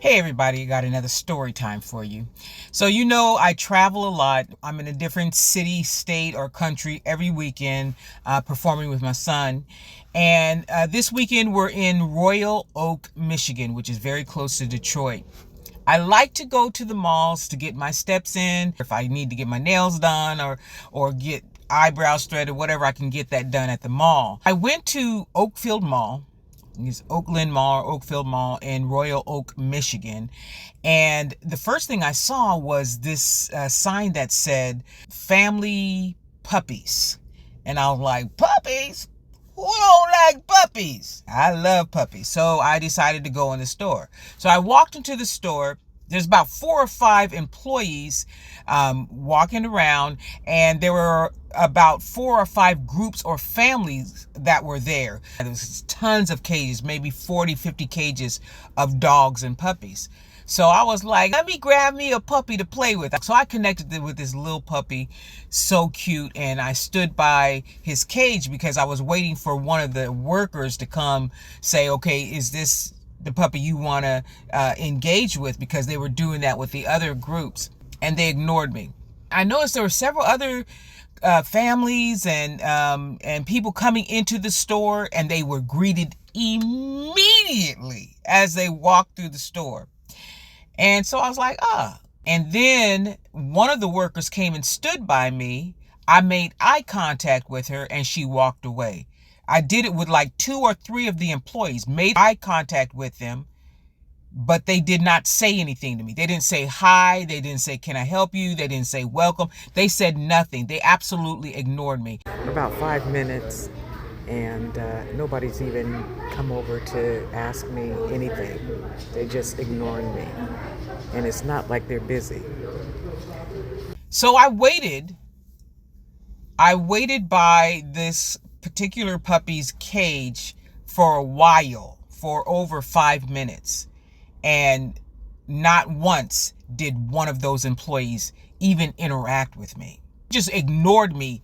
Hey everybody, got another story time for you. So I travel a lot. I'm in a different city, state, or country every weekend performing with my son. And this weekend we're in Royal Oak, Michigan, which is very close to Detroit. I like to go to the malls to get my steps in. If I need to get my nails done or get eyebrows threaded, whatever, I can get that done at the mall. I went to Oakfield Mall. It's Oakland Mall or Oakfield Mall in Royal Oak, Michigan. And the first thing I saw was this sign that said family puppies. And I was like, puppies? Who don't like puppies? I love puppies. So I decided to go in the store. So I walked into the store. There's about 4 or 5 employees walking around, and there were about 4 or 5 groups or families that were there. There was tons of cages, maybe 40, 50 cages of dogs and puppies. So I was like, let me grab me a puppy to play with. So I connected with this little puppy, so cute, and I stood by his cage because I was waiting for one of the workers to come say, okay, is this the puppy you want to engage with, because they were doing that with the other groups and they ignored me. I noticed there were several other families and people coming into the store, and they were greeted immediately as they walked through the store. And so I was like, And then one of the workers came and stood by me. I made eye contact with her and she walked away. I did it with like 2 or 3 of the employees, made eye contact with them, but they did not say anything to me. They didn't say hi. They didn't say, can I help you? They didn't say welcome. They said nothing. They absolutely ignored me. About 5 minutes, and nobody's even come over to ask me anything. They're just ignoring me. And it's not like they're busy. So I waited by this particular puppy's cage for a while, for over 5 minutes. And not once did one of those employees even interact with me. Just ignored me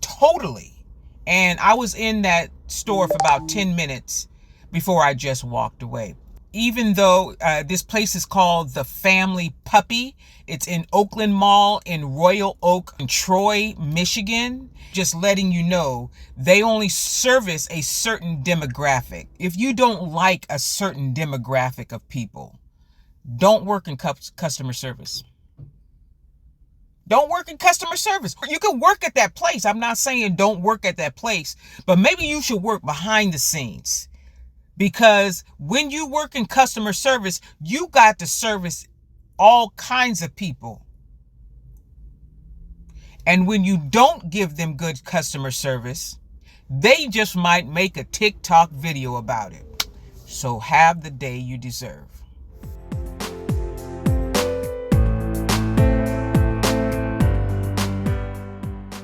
totally. And I was in that store for about 10 minutes before I just walked away. Even though this place is called the Family Puppy, it's in Oakland Mall in Royal Oak in Troy, Michigan. Just letting you know, they only service a certain demographic. If you don't like a certain demographic of people, don't work in customer service. Don't work in customer service. You can work at that place. I'm not saying don't work at that place, but maybe you should work behind the scenes. Because when you work in customer service, you got to service all kinds of people. And when you don't give them good customer service, they just might make a TikTok video about it. So have the day you deserve.